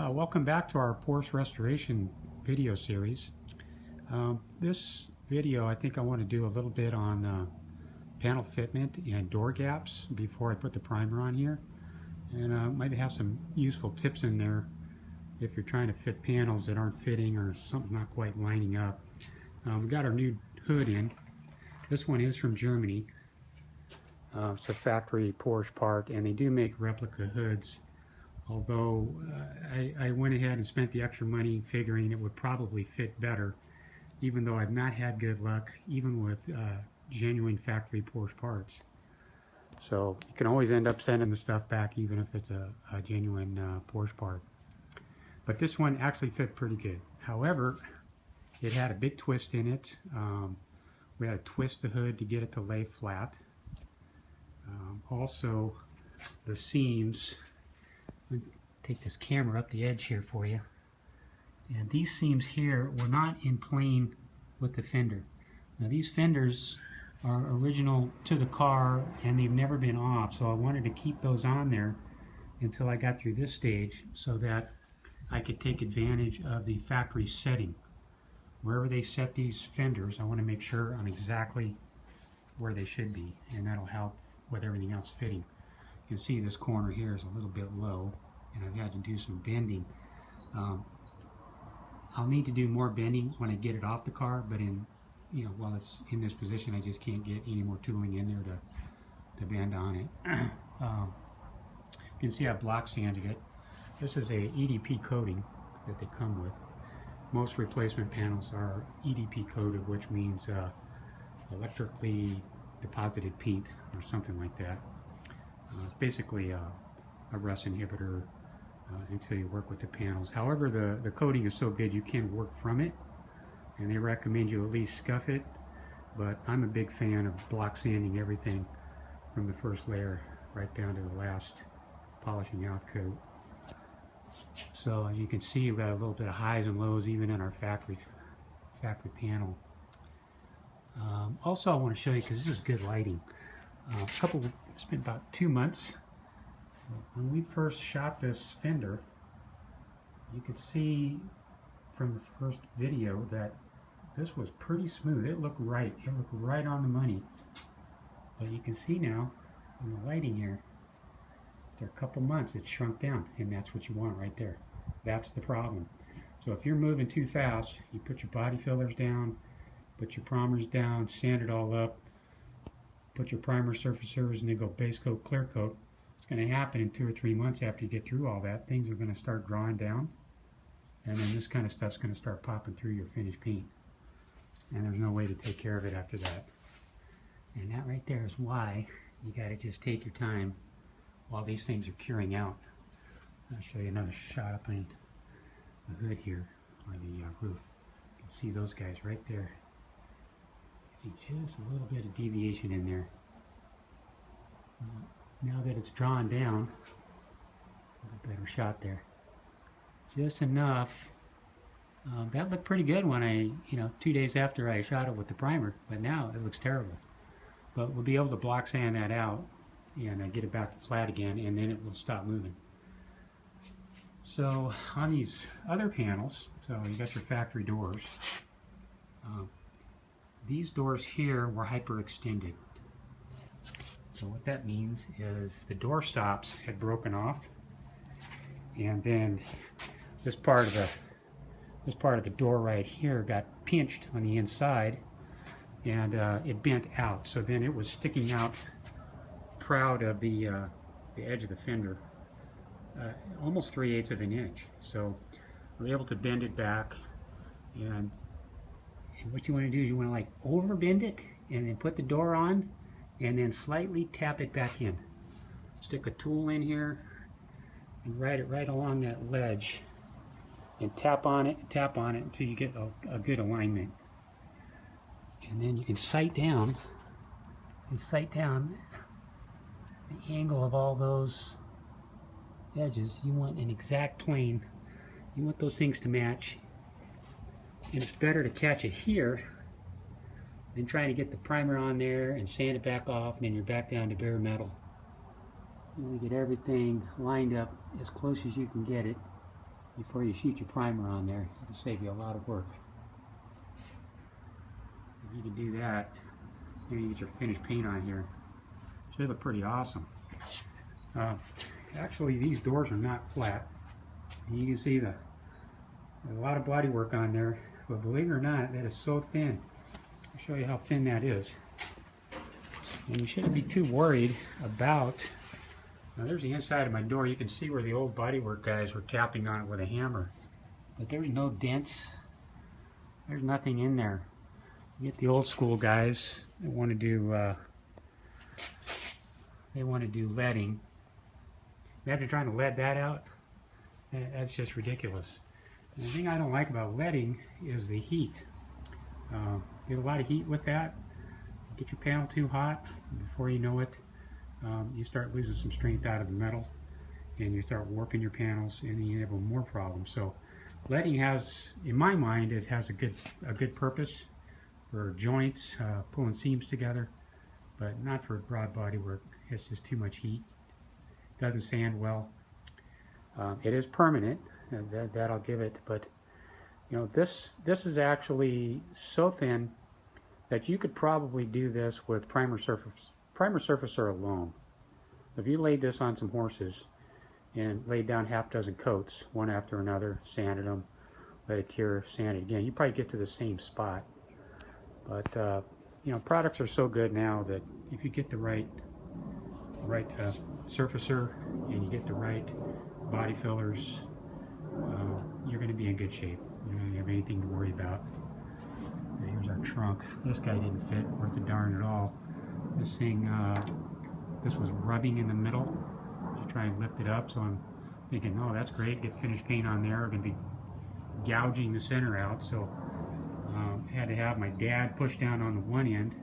Welcome back to our Porsche restoration video series. This video, I think I want to do a little bit on panel fitment and door gaps before I put the primer on here, and might have some useful tips in there if you're trying to fit panels that aren't fitting or something not quite lining up. We got our new hood in. This one is from Germany. It's a factory Porsche part, and they do make replica hoods. Although I went ahead and spent the extra money figuring it would probably fit better, even though I've not had good luck even with genuine factory Porsche parts. So you can always end up sending the stuff back even if it's a genuine Porsche part. But this one actually fit pretty good. However, it had a big twist in it. We had to twist the hood to get it to lay flat. Also, the seams. Let me take this camera up the edge here for you. And these seams here were not in plane with the fender. Now these fenders are original to the car and they've never been off, so I wanted to keep those on there until I got through this stage so that I could take advantage of the factory setting. Wherever they set these fenders, I want to make sure I'm exactly where they should be, and that'll help with everything else fitting. You can see this corner here is a little bit low, and I've had to do some bending. I'll need to do more bending when I get it off the car, but while it's in this position, I just can't get any more tooling in there to bend on it. You can see I block sanded it. This is a EDP coating that they come with. Most replacement panels are EDP coated, which means electrically deposited paint or something like that. It's basically a rust inhibitor until you work with the panels. However, the coating is so good you can work from it, and they recommend you at least scuff it, but I'm a big fan of block sanding everything from the first layer right down to the last polishing out coat. So you can see we've got a little bit of highs and lows even in our factory panel. Also I want to show you, because this is good lighting, it's been about 2 months. So when we first shot this fender, you could see from the first video that this was pretty smooth. It looked right. It looked right on the money. But you can see now in the lighting here, after a couple months it shrunk down, and that's what you want right there. That's the problem. So if you're moving too fast, you put your body fillers down, put your primers down, sand it all up, put your primer, surface service, and then go base coat, clear coat. It's going to happen in 2 or 3 months after you get through all that. Things are going to start drawing down, and then this kind of stuff's going to start popping through your finished paint. And there's no way to take care of it after that. And that right there is why you got to just take your time while these things are curing out. I'll show you another shot up in the hood here, or the roof. You can see those guys right there. See just a little bit of deviation in there. Now that it's drawn down, a better shot there. Just enough. That looked pretty good when I, 2 days after I shot it with the primer, but now it looks terrible. But we'll be able to block sand that out and get it back flat again, and then it will stop moving. So on these other panels, so you got your factory doors. These doors here were hyperextended. So what that means is the door stops had broken off, and then this part of the door right here got pinched on the inside, and it bent out. So then it was sticking out proud of the edge of the fender, almost 3/8 of an inch. So we're able to bend it back, and what you want to do is you want to like over bend it and then put the door on and then slightly tap it back in. Stick a tool in here and ride it right along that ledge and tap on it until you get a good alignment. And then you can sight down the angle of all those edges. You want an exact plane. You want those things to match. And it's better to catch it here than trying to get the primer on there and sand it back off, and then you're back down to bare metal. You want to get everything lined up as close as you can get it. before you shoot your primer on there. It'll save you a lot of work. If you can do that, maybe you get your finished paint on here. Should look pretty awesome. Actually, these doors are not flat. You can see a lot of body work on there, but believe it or not, that is so thin. I'll show you how thin that is. And you shouldn't be too worried about. Now there's the inside of my door. You can see where the old bodywork guys were tapping on it with a hammer. But there's no dents. There's nothing in there. You get the old school guys that want to do leading. Imagine trying to lead that out. That's just ridiculous. And the thing I don't like about leading is the heat. You get a lot of heat with that. Get your panel too hot, before you know it, you start losing some strength out of the metal, and you start warping your panels, and then you have more problems. So leading has, in my mind, it has a good purpose for joints, pulling seams together, but not for broad body work. It's just too much heat. Doesn't sand well. It is permanent, that I'll give it, but you know, this is actually so thin that you could probably do this with primer surfacer alone. If you laid this on some horses and laid down half dozen coats, one after another, sanded them, let it cure, sand it again, you probably get to the same spot. But you know, products are so good now that if you get the right surfacer and you get the right body fillers, you're going to be in good shape. You don't have anything to worry about. Here's our trunk. This guy didn't fit worth a darn at all. This thing, this was rubbing in the middle to try and lift it up, so I'm thinking, oh, that's great, get finished paint on there. We're going to be gouging the center out, so had to have my dad push down on the one end.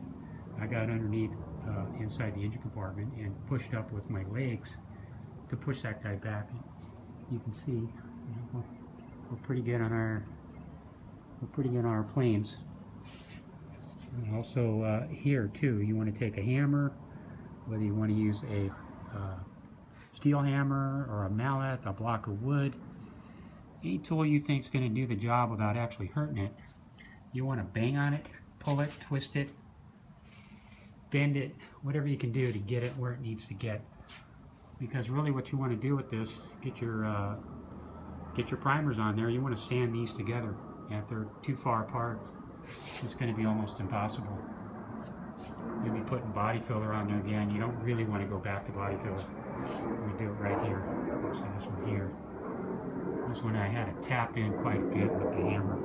I got underneath inside the engine compartment and pushed up with my legs to push that guy back. You can see, you know, we're pretty good on our planes. And also here too, you want to take a hammer, whether you want to use a steel hammer or a mallet, a block of wood, any tool you think is going to do the job without actually hurting it. You want to bang on it, pull it, twist it, bend it, whatever you can do to get it where it needs to get. Because really what you want to do with this, get your primers on there, you want to sand these together. And if they're too far apart, it's going to be almost impossible. You'll be putting body filler on there again. You don't really want to go back to body filler. We do it right here. So this one here. This one I had to tap in quite a bit with the hammer.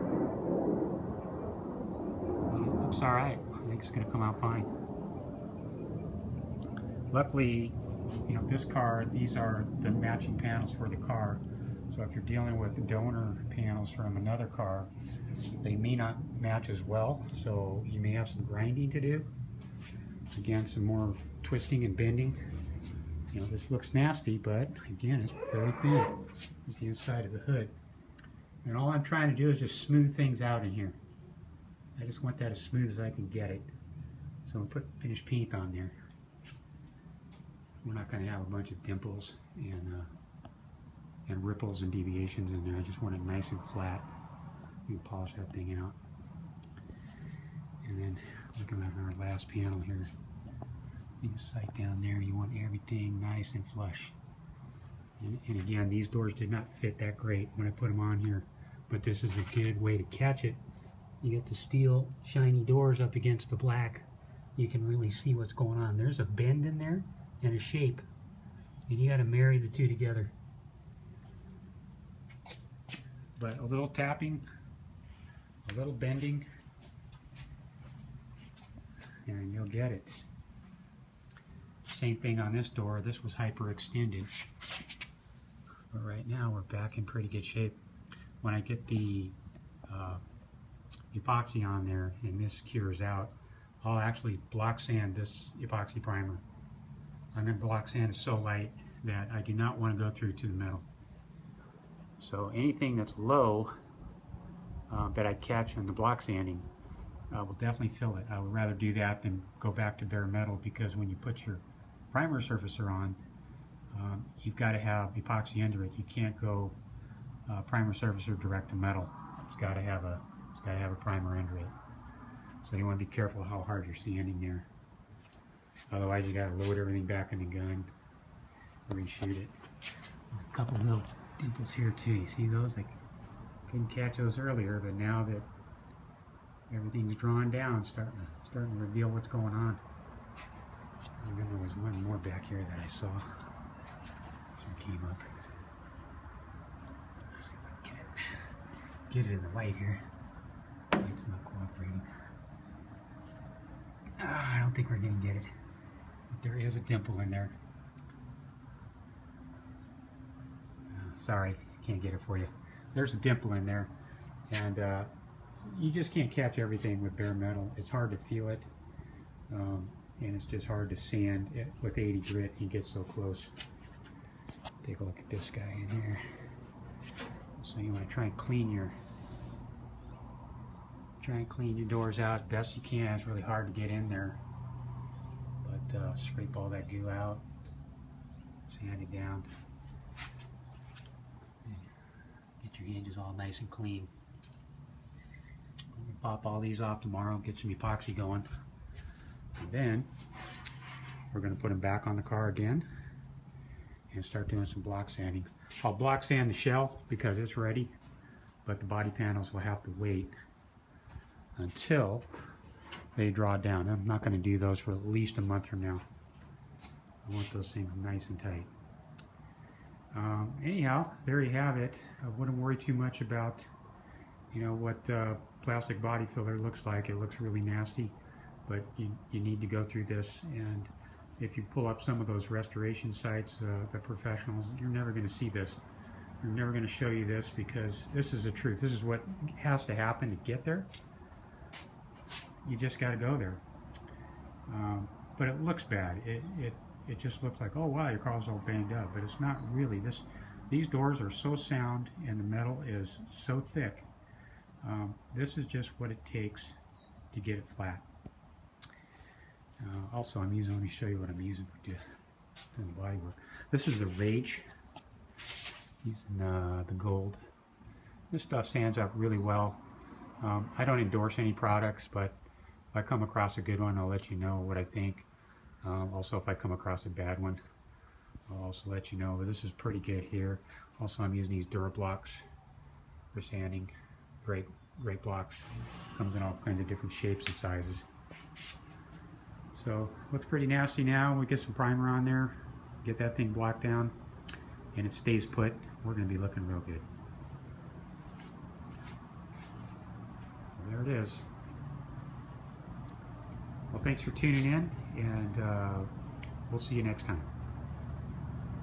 But it looks alright. I think it's going to come out fine. Luckily, you know, this car, these are the matching panels for the car. So if you're dealing with donor panels from another car, they may not match as well, so you may have some grinding to do. Again, some more twisting and bending. You know, this looks nasty, but again, it's very thin. There's the inside of the hood. And all I'm trying to do is just smooth things out in here. I just want that as smooth as I can get it. So I'm going to put finished paint on there. We're not going to have a bunch of dimples and ripples and deviations in there. I just want it nice and flat. You can polish that thing out. And then looking at our last panel here, you can sight down there. You want everything nice and flush. And again, these doors did not fit that great when I put them on here, but this is a good way to catch it. You get the steel shiny doors up against the black. You can really see what's going on. There's a bend in there and a shape, and you got to marry the two together. But a little tapping, a little bending, and you'll get it. Same thing on this door. This was hyperextended, but right now we're back in pretty good shape. When I get the epoxy on there and this cures out, I'll actually block sand this epoxy primer. I'm going to block sand is so light that I do not want to go through to the metal. So anything that's low that I catch in the block sanding, I will definitely fill it. I would rather do that than go back to bare metal, because when you put your primer surfacer on, you've got to have epoxy under it. You can't go primer surfacer direct to metal. It's got to have a primer under it. So you want to be careful how hard you're sanding there. Otherwise, you got to load everything back in the gun, reshoot it. A couple little dimples here too. You see those? I couldn't catch those earlier, but now that everything's drawn down, starting to reveal what's going on. And then there was one more back here that I saw. This one came up. Let's see if I can get it in the light here. It's not cooperating. I don't think we're going to get it. But there is a dimple in there. Sorry, can't get it for you. There's a dimple in there, and you just can't catch everything with bare metal. It's hard to feel it, and it's just hard to sand it with 80 grit. You get so close. Take a look at this guy in here. So you want to try and clean your doors out best you can. It's really hard to get in there, but scrape all that goo out, sand it down. Get your hinges all nice and clean. We'll pop all these off tomorrow, get some epoxy going. And then we're going to put them back on the car again and start doing some block sanding. I'll block sand the shell because it's ready, but the body panels will have to wait until they draw down. I'm not going to do those for at least a month from now. I want those things nice and tight. Anyhow, there you have it. I wouldn't worry too much about, you know, what plastic body filler looks like. It looks really nasty, but you need to go through this. And if you pull up some of those restoration sites, the professionals, you're never going to see this. They're never going to show you this, because this is the truth. This is what has to happen to get there. You just got to go there. But it looks bad. It just looks like, oh wow, your car's all banged up, but it's not really. These doors are so sound and the metal is so thick. This is just what it takes to get it flat. Also, let me show you what I'm using for doing the body work. This is the Rage, using the gold. This stuff sands up really well. I don't endorse any products, but if I come across a good one, I'll let you know what I think. Also, if I come across a bad one, I'll also let you know. But this is pretty good here. Also, I'm using these Durablocks for sanding. Great blocks. Comes in all kinds of different shapes and sizes. So, looks pretty nasty now. We get some primer on there, get that thing blocked down, and it stays put. We're going to be looking real good. So there it is. Well, thanks for tuning in, and we'll see you next time.